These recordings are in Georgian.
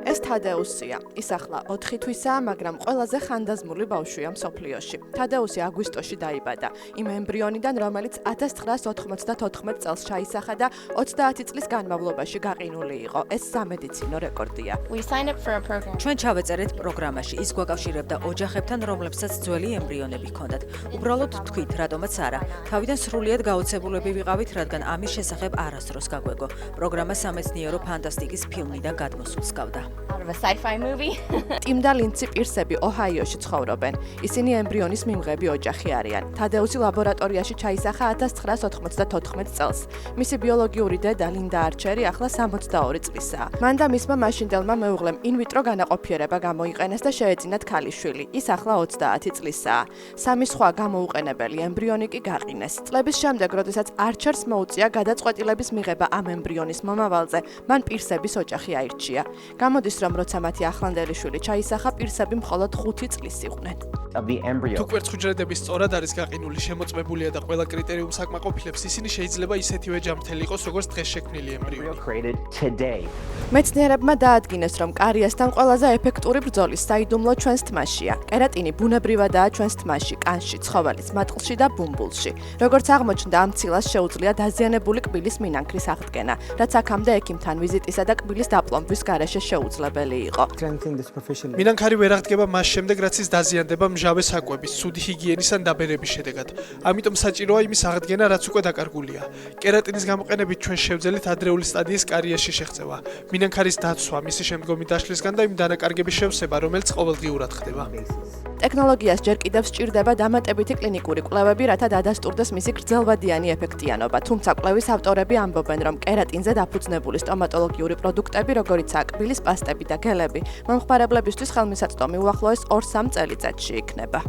ეს თადეუსია. ის ახლა 4 თვისაა, მაგრამ ყველაზე ხანდაზმული ბავშვია მსოფლიოში. თადეუსი აგვისტოში დაიბადა, იმ ემბრიონიდან, რომელიც 1994 წელს ჩაისახა და 30 წლის განმავლობაში გაყინული იყო. ეს სამედიცინო რეკორდია. ჩვენ ჩავეწერეთ პროგრამაში, ის გვაკავშირებდა ოჯახებთან, რომლებსაც ძველი ემბრიონები ჰქონდათ. უბრალოდ თქვით, რატომაც არა. თავიდან სრულიად გაოცებულები ვიყავით, რადგან ამის შესახებ არასდროს გაგვეგო. პროგრამა სამეცნიერო ფანტასტიკის ფილმიდან გადმოსულს ჰგავდა. ტიმ და ლინდსი პირსები ოჰაიოში ცხოვრობენ. ისინი ემბრიონის მიმღები ოჯახი არიან. თადეუსი ლაბორატორიაში ჩაისახა 1994 წელს. მისი ბიოლოგიური დედა ლინდა არჩერი ახლა 62 წლისაა. მან და მისმა მაშინდელმა მეუღლემ ინვიტრო განაყოფიერება გამოიყენეს და შეეძინათ ქალიშვილი. ის ახლა 30 წლისაა. სამი სხვა გამოუყენებელი ემბრიონი კი გაყინეს. წლების შემდეგ, როდესაც არჩერს მოუწია გადაწყვეტილების მიღება ამ ემბრიონის მომავალზე, მან პირსების ოჯახი აირჩია. გამოდის, რომ როცა მათი ახლანდელი შვილი ჩაისახა, პირსები მხოლოდ 5 წლის იყვნენ. თუ კვერცხუჯრედების სწორად არის გაყინული, შემოწმებულია და ყველა კრიტერიუმს აკმაყოფილებს, ისინი შეიძლება ისეთივე ჯამრთელი იყოს, როგორც დღეს შექმნილი ემბრიონი. მეცნიერებმა დაადგინეს, რომ კარიესთან ყველაზე ეფექტური ბრძოლის საიდუმლო ჩვენს თმაშია. კერატინი ბუნებრივადაა ჩვენს თმაში, კანში, ცხოველის მატყლში და ბუმბულში. როგორც აღმოჩნდა, ამ ცილას შეუძლია დაზიანებული კბილის მინანქრის აღდგენა, რაც აქამდე ექიმთან ვიზიტისა და კბილის დაპლომბვის გარეშე შეუძლებელი იყო. მინანქარი ვერ აღდგება მას შემდეგ, რაც ის დაზიანდება მჟავე საკვების, ცუდი ჰიგიენის ან დაბერების შედეგად. ამიტომ საჭიროა იმის აღდგენა, რაც უკვე დაკარგულია. კერატინის გამოყენებით ჩვენ შევძელით ადრეული სტადიის კარიერში შეღწევა. მინანქარის დაცვა, მისი შემდგომი დაშლისგან და იმ დანაკარგების შევსება, რომელიც ყოველდღიურად ხდება. ტექნოლოგიას ჯერ კიდევ სჭირდება დამატებითი კლინიკური კვლევები, რათა დადასტურდეს მისი გრძელვადიანი ეფექტიანობა. თუმცა კვლევის ავტორები ამბობენ, რომ კერატინზე დაფუძნებული სტომატოლოგიური პროდუქტები, როგორიცაა კბილის პასტები და გელები, მომხმარებლებისთვის ხელმისაწვდომი უახლოეს 2-3 წელიწადში იქნება.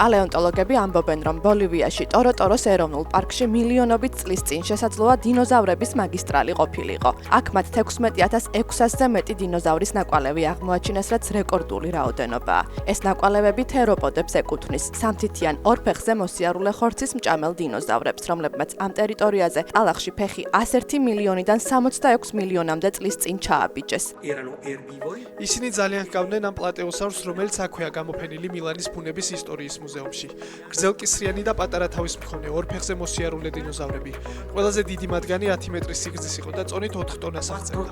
პალეონტოლოგები ამბობენ, რომ ბოლივიაში ტოროტოროს ეროვნულ პარკში მილიონობით წლის წინ შესაძლოა დინოზავრების მაგისტრალი ყოფილიყო. აქ მათ 16600-ზე მეტი დინოზავრის ნაკვალევი აღმოაჩინეს, რაც რეკორდული რაოდენობაა. ეს ნაკვალევები თეროპოდებს ეკუთვნის, სამთითიან ორ ფეხზე მოსიარულე ხორცის მჭამელ დინოზავრებს, რომლებმაც ამ ტერიტორიაზე ტალახში ფეხი 101 მილიონიდან 66 მილიონამდე წლის წინ ჩააბიჯეს. ისინი ძალიან ჰგავდნენ ამ პლატეოსავრს, რომელიც აქვეა გამოფენილი მილანის ბუნების ისტორიის მუზეუმში. გრძელკისრიანი და პატარა თავის მქონე ორ ფეხზე მოსიარულე დინოზავრები. ყველაზე დიდი მათგანი 10 მეტრის სიგრძის იყო და წონით 4 ტონას აღწევდა.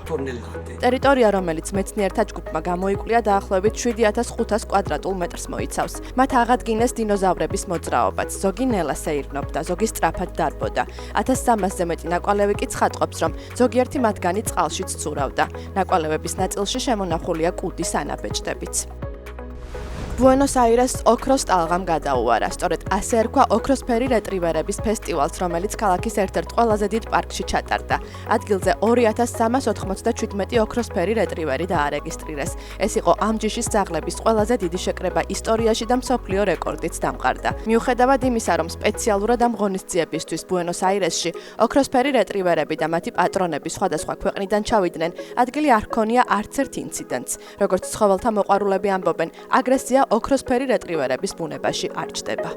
ტერიტორია, რომელიც მეცნიერთა ჯგუფმა გამოიკვლია, დაახლოებით 7500 კვადრატულ მეტრს მოიცავს. მათ აღადგინეს დინოზავრების მოძრაობაც. ზოგი ნელას ეირნობდა, ზოგი სწრაფად დარბოდა. 1300-ზე მეტი ნაკვალევი კი ცხადყოფს, რომ ზოგიერთი მათგანი წყალშიც ცურავდა. ნაკვალევების ნაწილში შემონახულია კუდის ანაბეჭდებიც. ბუენოს-აირესს ოქროს ტალღამ გადაუარა. სწორედ ასე ერქვა ოქროსფერი რეტრივერების ფესტივალს, რომელიც ქალაქის ერთ-ერთ ყველაზე დიდ პარკში ჩატარდა. ადგილზე 2387 ოქროსფერი რეტრივერი დაარეგისტრირეს. ეს იყო ამ ჯიშის ძაღლების ყველაზე დიდი შეკრება ისტორიაში და მსოფლიო რეკორდიც დამყარდა. მიუხედავად იმისა, რომ სპეციალურად ამ ღონისძიებისთვის ბუენოს-აირესში ოქროსფერი რეტრივერები და მათი პატრონები სხვადასხვა ქვეყნიდან ჩავიდნენ, ადგილი არ ჰქონია არც ერთ ინციდენტს. როგორც ცხოველთა მოყვარულები ამბობენ, აგრესია ოქროსფერი რეტრივერების ბუნებაში არ ჩნდება.